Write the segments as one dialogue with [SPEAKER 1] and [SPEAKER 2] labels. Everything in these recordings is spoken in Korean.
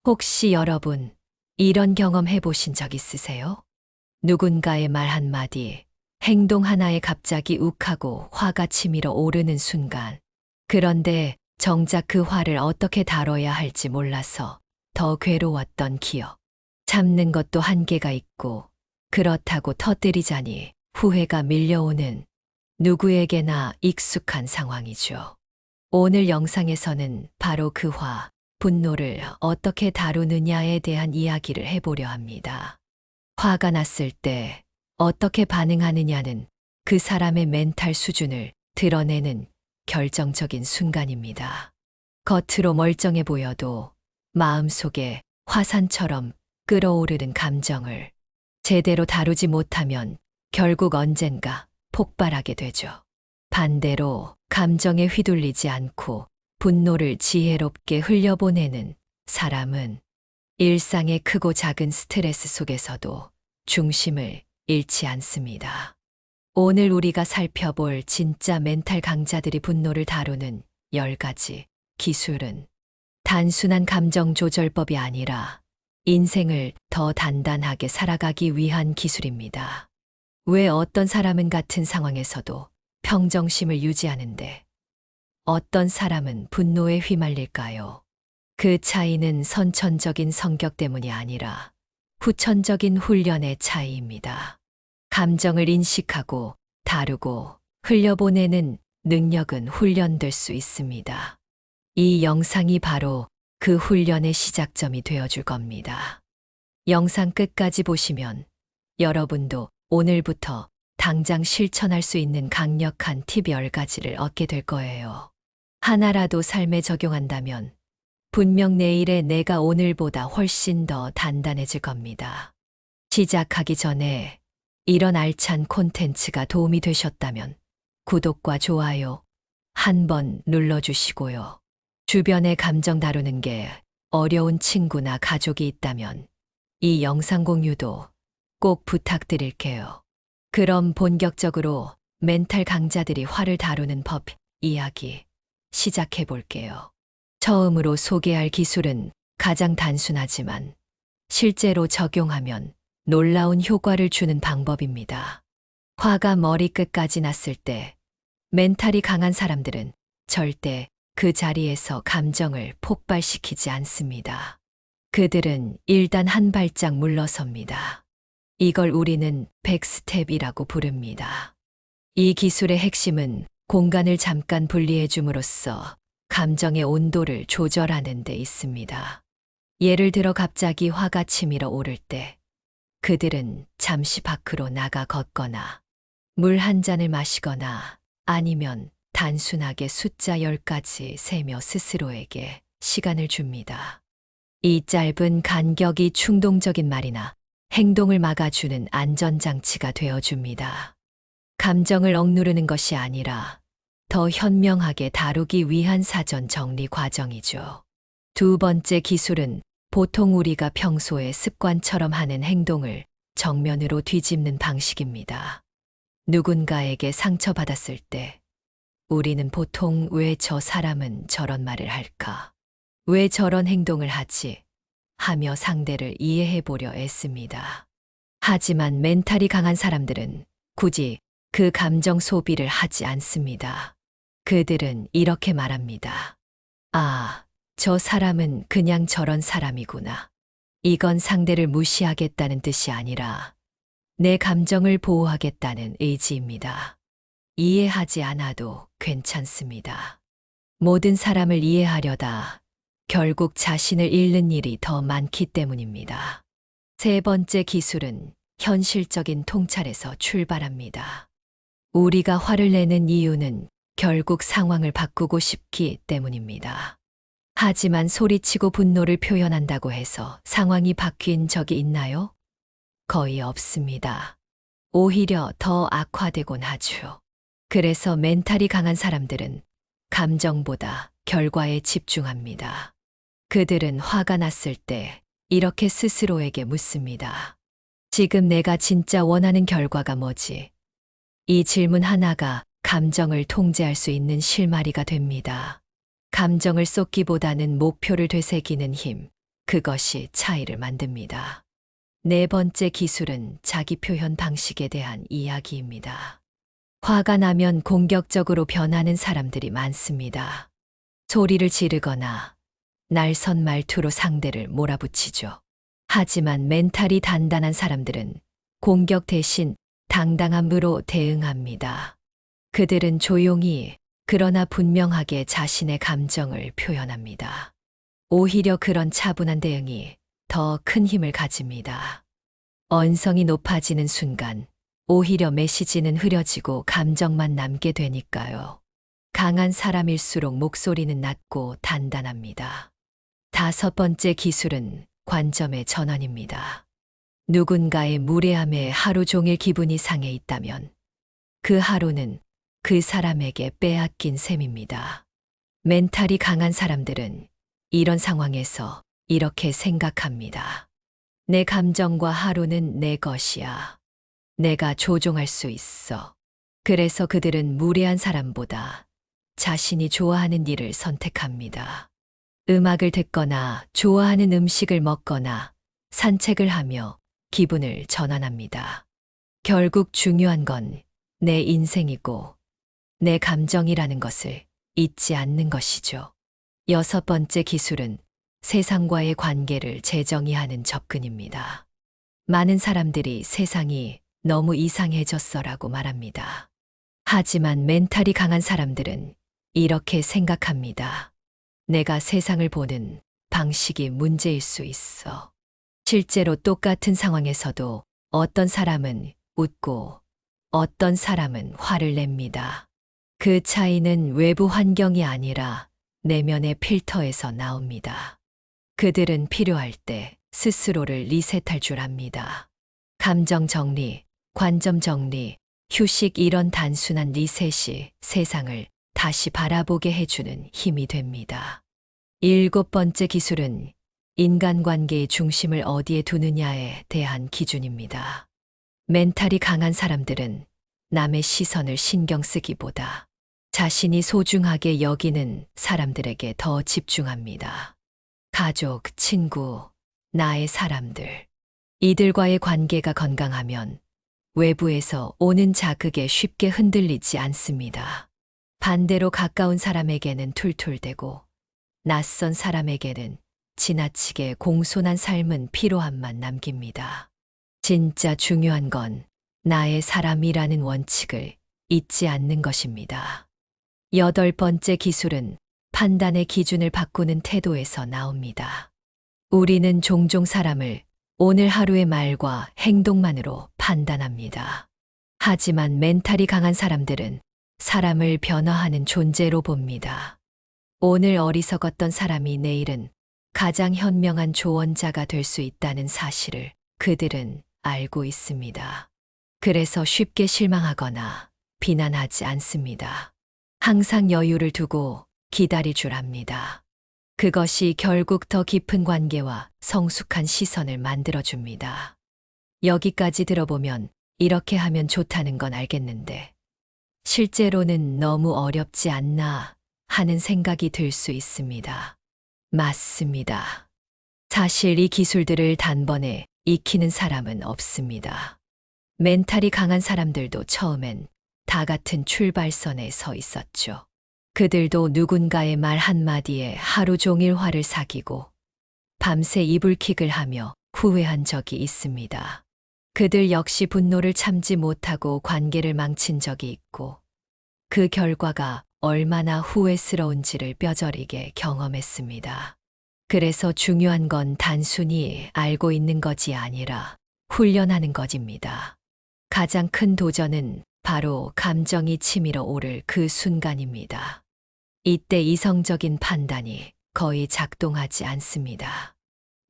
[SPEAKER 1] 혹시 여러분 이런 경험 해보신 적 있으세요? 누군가의 말 한마디, 행동 하나에 갑자기 욱하고 화가 치밀어 오르는 순간. 그런데 정작 그 화를 어떻게 다뤄야 할지 몰라서 더 괴로웠던 기억. 참는 것도 한계가 있고, 그렇다고 터뜨리자니 후회가 밀려오는 누구에게나 익숙한 상황이죠. 오늘 영상에서는 바로 그 분노를 어떻게 다루느냐에 대한 이야기를 해보려 합니다. 화가 났을 때 어떻게 반응하느냐는 그 사람의 멘탈 수준을 드러내는 결정적인 순간입니다. 겉으로 멀쩡해 보여도 마음속에 화산처럼 끓어오르는 감정을 제대로 다루지 못하면 결국 언젠가 폭발하게 되죠. 반대로 감정에 휘둘리지 않고 분노를 지혜롭게 흘려보내는 사람은 일상의 크고 작은 스트레스 속에서도 중심을 잃지 않습니다. 오늘 우리가 살펴볼 진짜 멘탈 강자들이 분노를 다루는 10가지 기술은 단순한 감정 조절법이 아니라 인생을 더 단단하게 살아가기 위한 기술입니다. 왜 어떤 사람은 같은 상황에서도 평정심을 유지하는데 어떤 사람은 분노에 휘말릴까요? 그 차이는 선천적인 성격 때문이 아니라 후천적인 훈련의 차이입니다. 감정을 인식하고 다루고 흘려보내는 능력은 훈련될 수 있습니다. 이 영상이 바로 그 훈련의 시작점이 되어줄 겁니다. 영상 끝까지 보시면 여러분도 오늘부터 당장 실천할 수 있는 강력한 팁 10가지를 얻게 될 거예요. 하나라도 삶에 적용한다면 분명 내일의 내가 오늘보다 훨씬 더 단단해질 겁니다. 시작하기 전에 이런 알찬 콘텐츠가 도움이 되셨다면 구독과 좋아요 한번 눌러주시고요. 주변의 감정 다루는 게 어려운 친구나 가족이 있다면 이 영상 공유도 꼭 부탁드릴게요. 그럼 본격적으로 멘탈 강자들이 화를 다루는 법 이야기 시작해 볼게요. 처음으로 소개할 기술은 가장 단순하지만 실제로 적용하면 놀라운 효과를 주는 방법입니다. 화가 머리끝까지 났을 때 멘탈이 강한 사람들은 절대 그 자리에서 감정을 폭발시키지 않습니다. 그들은 일단 한 발짝 물러섭니다. 이걸 우리는 백스텝이라고 부릅니다. 이 기술의 핵심은 공간을 잠깐 분리해 줌으로써 감정의 온도를 조절하는 데 있습니다. 예를 들어 갑자기 화가 치밀어 오를 때 그들은 잠시 밖으로 나가 걷거나 물 한 잔을 마시거나 아니면 단순하게 숫자 10까지 세며 스스로에게 시간을 줍니다. 이 짧은 간격이 충동적인 말이나 행동을 막아주는 안전장치가 되어줍니다. 감정을 억누르는 것이 아니라 더 현명하게 다루기 위한 사전 정리 과정이죠. 두 번째 기술은 보통 우리가 평소에 습관처럼 하는 행동을 정면으로 뒤집는 방식입니다. 누군가에게 상처받았을 때 우리는 보통 왜 저 사람은 저런 말을 할까? 왜 저런 행동을 하지? 하며 상대를 이해해 보려 애씁니다. 하지만 멘탈이 강한 사람들은 굳이 그 감정 소비를 하지 않습니다. 그들은 이렇게 말합니다. 아, 저 사람은 그냥 저런 사람이구나. 이건 상대를 무시하겠다는 뜻이 아니라 내 감정을 보호하겠다는 의지입니다. 이해하지 않아도 괜찮습니다. 모든 사람을 이해하려다 결국 자신을 잃는 일이 더 많기 때문입니다. 세 번째 기술은 현실적인 통찰에서 출발합니다. 우리가 화를 내는 이유는 결국 상황을 바꾸고 싶기 때문입니다. 하지만 소리치고 분노를 표현한다고 해서 상황이 바뀐 적이 있나요? 거의 없습니다. 오히려 더 악화되곤 하죠. 그래서 멘탈이 강한 사람들은 감정보다 결과에 집중합니다. 그들은 화가 났을 때 이렇게 스스로에게 묻습니다. 지금 내가 진짜 원하는 결과가 뭐지? 이 질문 하나가 감정을 통제할 수 있는 실마리가 됩니다. 감정을 쏟기보다는 목표를 되새기는 힘, 그것이 차이를 만듭니다. 네 번째 기술은 자기 표현 방식에 대한 이야기입니다. 화가 나면 공격적으로 변하는 사람들이 많습니다. 소리를 지르거나 날선 말투로 상대를 몰아붙이죠. 하지만 멘탈이 단단한 사람들은 공격 대신 당당함으로 대응합니다. 그들은 조용히 그러나 분명하게 자신의 감정을 표현합니다. 오히려 그런 차분한 대응이 더 큰 힘을 가집니다. 언성이 높아지는 순간 오히려 메시지는 흐려지고 감정만 남게 되니까요. 강한 사람일수록 목소리는 낮고 단단합니다. 다섯 번째 기술은 관점의 전환입니다. 누군가의 무례함에 하루 종일 기분이 상해 있다면 그 하루는 그 사람에게 빼앗긴 셈입니다. 멘탈이 강한 사람들은 이런 상황에서 이렇게 생각합니다. 내 감정과 하루는 내 것이야. 내가 조종할 수 있어. 그래서 그들은 무례한 사람보다 자신이 좋아하는 일을 선택합니다. 음악을 듣거나 좋아하는 음식을 먹거나 산책을 하며 기분을 전환합니다. 결국 중요한 건 내 인생이고 내 감정이라는 것을 잊지 않는 것이죠. 여섯 번째 기술은 세상과의 관계를 재정의하는 접근입니다. 많은 사람들이 세상이 너무 이상해졌어라고 말합니다. 하지만 멘탈이 강한 사람들은 이렇게 생각합니다. 내가 세상을 보는 방식이 문제일 수 있어. 실제로 똑같은 상황에서도 어떤 사람은 웃고 어떤 사람은 화를 냅니다. 그 차이는 외부 환경이 아니라 내면의 필터에서 나옵니다. 그들은 필요할 때 스스로를 리셋할 줄 압니다. 감정 정리, 관점 정리, 휴식 이런 단순한 리셋이 세상을 다시 바라보게 해주는 힘이 됩니다. 일곱 번째 기술은 인간관계의 중심을 어디에 두느냐에 대한 기준입니다. 멘탈이 강한 사람들은 남의 시선을 신경 쓰기보다 자신이 소중하게 여기는 사람들에게 더 집중합니다. 가족, 친구, 나의 사람들. 이들과의 관계가 건강하면 외부에서 오는 자극에 쉽게 흔들리지 않습니다. 반대로 가까운 사람에게는 툴툴대고 낯선 사람에게는 지나치게 공손한 삶은 피로함만 남깁니다. 진짜 중요한 건 나의 사람이라는 원칙을 잊지 않는 것입니다. 여덟 번째 기술은 판단의 기준을 바꾸는 태도에서 나옵니다. 우리는 종종 사람을 오늘 하루의 말과 행동만으로 판단합니다. 하지만 멘탈이 강한 사람들은 사람을 변화하는 존재로 봅니다. 오늘 어리석었던 사람이 내일은 가장 현명한 조언자가 될 수 있다는 사실을 그들은 알고 있습니다. 그래서 쉽게 실망하거나 비난하지 않습니다. 항상 여유를 두고 기다릴 줄 압니다. 그것이 결국 더 깊은 관계와 성숙한 시선을 만들어줍니다. 여기까지 들어보면 이렇게 하면 좋다는 건 알겠는데, 실제로는 너무 어렵지 않나 하는 생각이 들 수 있습니다. 맞습니다. 사실 이 기술들을 단번에 익히는 사람은 없습니다. 멘탈이 강한 사람들도 처음엔 다 같은 출발선에 서 있었죠. 그들도 누군가의 말 한마디에 하루 종일 화를 사귀고 밤새 이불킥을 하며 후회한 적이 있습니다. 그들 역시 분노를 참지 못하고 관계를 망친 적이 있고 그 결과가 얼마나 후회스러운지를 뼈저리게 경험했습니다. 그래서 중요한 건 단순히 알고 있는 것이 아니라 훈련하는 것입니다. 가장 큰 도전은 바로 감정이 치밀어 오를 그 순간입니다. 이때 이성적인 판단이 거의 작동하지 않습니다.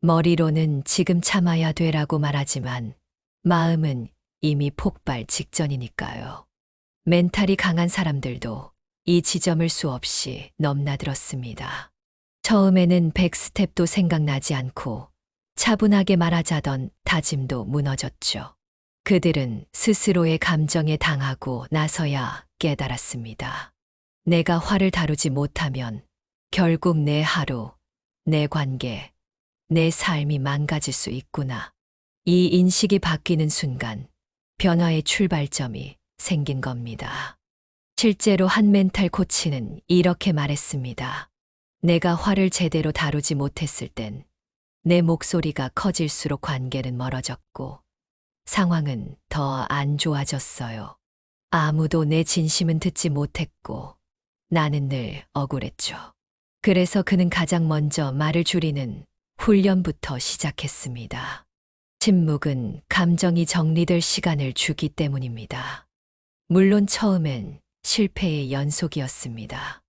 [SPEAKER 1] 머리로는 지금 참아야 돼라고 말하지만 마음은 이미 폭발 직전이니까요. 멘탈이 강한 사람들도 이 지점을 수없이 넘나들었습니다. 처음에는 백스텝도 생각나지 않고 차분하게 말하자던 다짐도 무너졌죠. 그들은 스스로의 감정에 당하고 나서야 깨달았습니다. 내가 화를 다루지 못하면 결국 내 하루, 내 관계, 내 삶이 망가질 수 있구나. 이 인식이 바뀌는 순간 변화의 출발점이 생긴 겁니다. 실제로 한 멘탈 코치는 이렇게 말했습니다. 내가 화를 제대로 다루지 못했을 땐 내 목소리가 커질수록 관계는 멀어졌고 상황은 더 안 좋아졌어요. 아무도 내 진심은 듣지 못했고 나는 늘 억울했죠. 그래서 그는 가장 먼저 말을 줄이는 훈련부터 시작했습니다. 침묵은 감정이 정리될 시간을 주기 때문입니다. 물론 처음엔 실패의 연속이었습니다.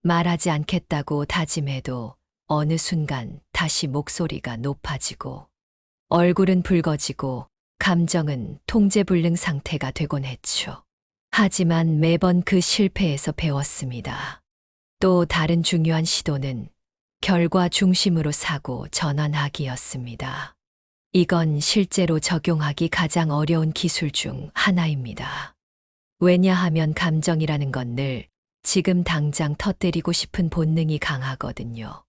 [SPEAKER 1] 말하지 않겠다고 다짐해도 어느 순간 다시 목소리가 높아지고 얼굴은 붉어지고 감정은 통제불능 상태가 되곤 했죠. 하지만 매번 그 실패에서 배웠습니다. 또 다른 중요한 시도는 결과 중심으로 사고 전환하기였습니다. 이건 실제로 적용하기 가장 어려운 기술 중 하나입니다. 왜냐하면 감정이라는 건 늘 지금 당장 터뜨리고 싶은 본능이 강하거든요.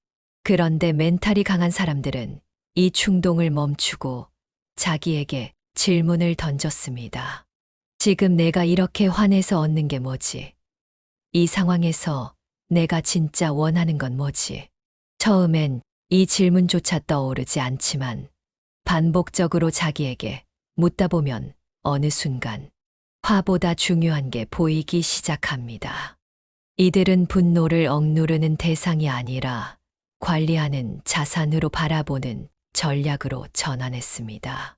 [SPEAKER 1] 그런데 멘탈이 강한 사람들은 이 충동을 멈추고 자기에게 질문을 던졌습니다. 지금 내가 이렇게 화내서 얻는 게 뭐지? 이 상황에서 내가 진짜 원하는 건 뭐지? 처음엔 이 질문조차 떠오르지 않지만 반복적으로 자기에게 묻다 보면 어느 순간 화보다 중요한 게 보이기 시작합니다. 이들은 분노를 억누르는 대상이 아니라 관리하는 자산으로 바라보는 전략으로 전환했습니다.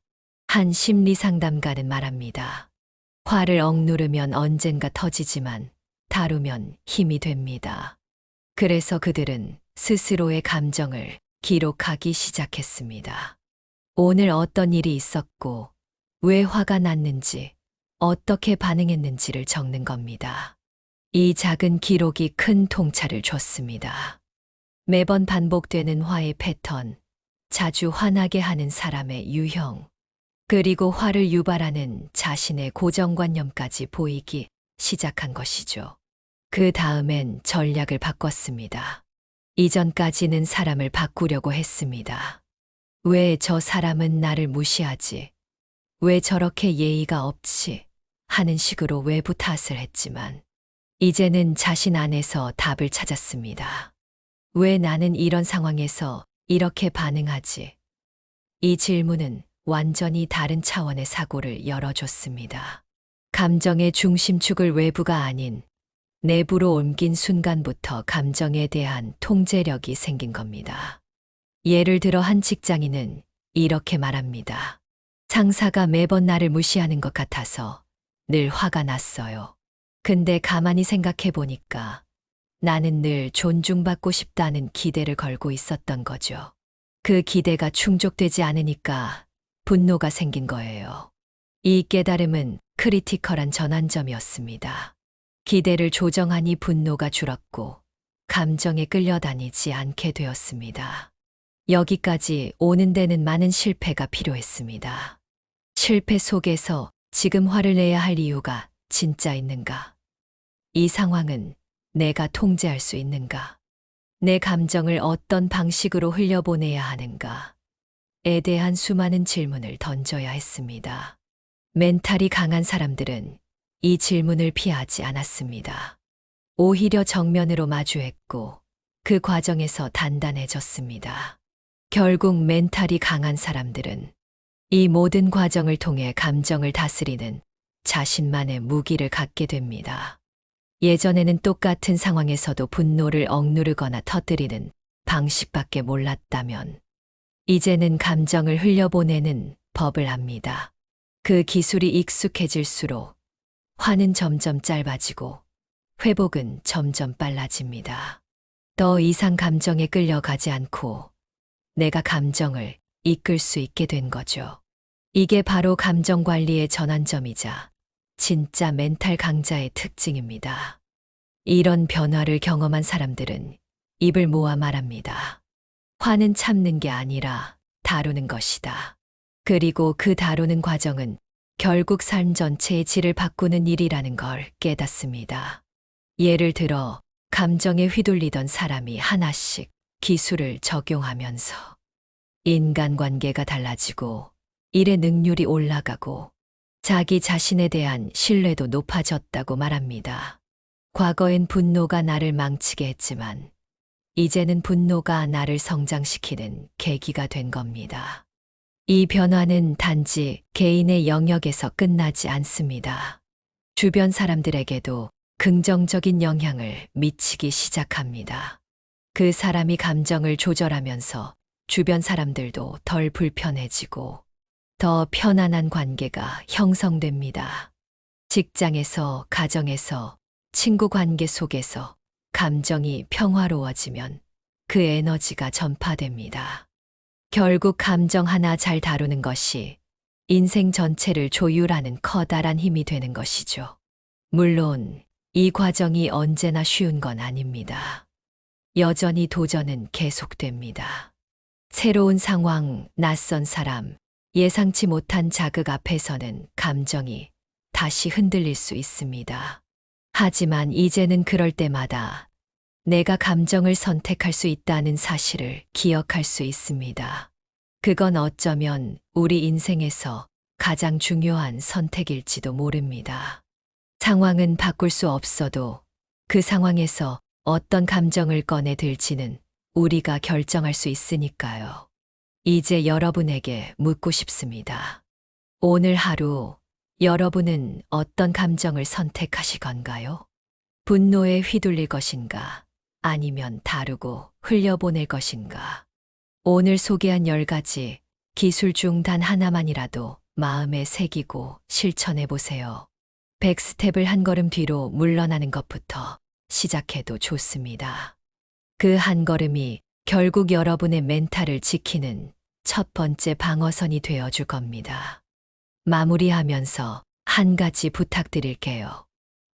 [SPEAKER 1] 한 심리 상담가는 말합니다. 화를 억누르면 언젠가 터지지만 다루면 힘이 됩니다. 그래서 그들은 스스로의 감정을 기록하기 시작했습니다. 오늘 어떤 일이 있었고, 왜 화가 났는지, 어떻게 반응했는지를 적는 겁니다. 이 작은 기록이 큰 통찰을 줬습니다. 매번 반복되는 화의 패턴, 자주 화나게 하는 사람의 유형, 그리고 화를 유발하는 자신의 고정관념까지 보이기 시작한 것이죠. 그 다음엔 전략을 바꿨습니다. 이전까지는 사람을 바꾸려고 했습니다. 왜 저 사람은 나를 무시하지? 왜 저렇게 예의가 없지? 하는 식으로 외부 탓을 했지만, 이제는 자신 안에서 답을 찾았습니다. 왜 나는 이런 상황에서 이렇게 반응하지? 이 질문은 완전히 다른 차원의 사고를 열어줬습니다. 감정의 중심축을 외부가 아닌 내부로 옮긴 순간부터 감정에 대한 통제력이 생긴 겁니다. 예를 들어 한 직장인은 이렇게 말합니다. 상사가 매번 나를 무시하는 것 같아서 늘 화가 났어요. 근데 가만히 생각해 보니까 나는 늘 존중받고 싶다는 기대를 걸고 있었던 거죠. 그 기대가 충족되지 않으니까 분노가 생긴 거예요. 이 깨달음은 크리티컬한 전환점이었습니다. 기대를 조정하니 분노가 줄었고 감정에 끌려다니지 않게 되었습니다. 여기까지 오는 데는 많은 실패가 필요했습니다. 실패 속에서 지금 화를 내야 할 이유가 진짜 있는가? 이 상황은 내가 통제할 수 있는가? 내 감정을 어떤 방식으로 흘려보내야 하는가? 에 대한 수많은 질문을 던져야 했습니다. 멘탈이 강한 사람들은 이 질문을 피하지 않았습니다. 오히려 정면으로 마주했고 그 과정에서 단단해졌습니다. 결국 멘탈이 강한 사람들은 이 모든 과정을 통해 감정을 다스리는 자신만의 무기를 갖게 됩니다. 예전에는 똑같은 상황에서도 분노를 억누르거나 터뜨리는 방식밖에 몰랐다면 이제는 감정을 흘려보내는 법을 압니다. 그 기술이 익숙해질수록 화는 점점 짧아지고 회복은 점점 빨라집니다. 더 이상 감정에 끌려가지 않고 내가 감정을 이끌 수 있게 된 거죠. 이게 바로 감정 관리의 전환점이자 진짜 멘탈 강자의 특징입니다. 이런 변화를 경험한 사람들은 입을 모아 말합니다. 화는 참는 게 아니라 다루는 것이다. 그리고 그 다루는 과정은 결국 삶 전체의 질을 바꾸는 일이라는 걸 깨닫습니다. 예를 들어 감정에 휘둘리던 사람이 하나씩 기술을 적용하면서 인간관계가 달라지고 일의 능률이 올라가고 자기 자신에 대한 신뢰도 높아졌다고 말합니다. 과거엔 분노가 나를 망치게 했지만 이제는 분노가 나를 성장시키는 계기가 된 겁니다. 이 변화는 단지 개인의 영역에서 끝나지 않습니다. 주변 사람들에게도 긍정적인 영향을 미치기 시작합니다. 그 사람이 감정을 조절하면서 주변 사람들도 덜 불편해지고 더 편안한 관계가 형성됩니다. 직장에서, 가정에서, 친구 관계 속에서 감정이 평화로워지면 그 에너지가 전파됩니다. 결국 감정 하나 잘 다루는 것이 인생 전체를 조율하는 커다란 힘이 되는 것이죠. 물론 이 과정이 언제나 쉬운 건 아닙니다. 여전히 도전은 계속됩니다. 새로운 상황, 낯선 사람, 예상치 못한 자극 앞에서는 감정이 다시 흔들릴 수 있습니다. 하지만 이제는 그럴 때마다 내가 감정을 선택할 수 있다는 사실을 기억할 수 있습니다. 그건 어쩌면 우리 인생에서 가장 중요한 선택일지도 모릅니다. 상황은 바꿀 수 없어도 그 상황에서 어떤 감정을 꺼내 들지는 우리가 결정할 수 있으니까요. 이제 여러분에게 묻고 싶습니다. 오늘 하루 여러분은 어떤 감정을 선택하시건가요? 분노에 휘둘릴 것인가? 아니면 다루고 흘려보낼 것인가? 오늘 소개한 10가지 기술 중 단 하나만이라도 마음에 새기고 실천해 보세요. 100스텝을 한 걸음 뒤로 물러나는 것부터 시작해도 좋습니다. 그 한 걸음이 결국 여러분의 멘탈을 지키는 첫 번째 방어선이 되어줄 겁니다. 마무리하면서 한 가지 부탁드릴게요.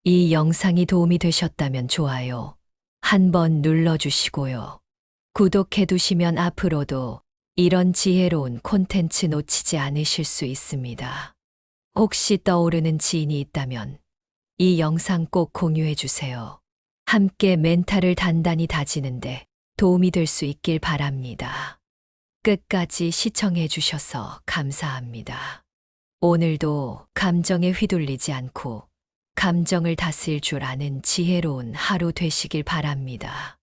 [SPEAKER 1] 이 영상이 도움이 되셨다면 좋아요 한번 눌러주시고요. 구독해두시면 앞으로도 이런 지혜로운 콘텐츠 놓치지 않으실 수 있습니다. 혹시 떠오르는 지인이 있다면 이 영상 꼭 공유해주세요. 함께 멘탈을 단단히 다지는데 도움이 될 수 있길 바랍니다. 끝까지 시청해주셔서 감사합니다. 오늘도 감정에 휘둘리지 않고 감정을 다스릴 줄 아는 지혜로운 하루 되시길 바랍니다.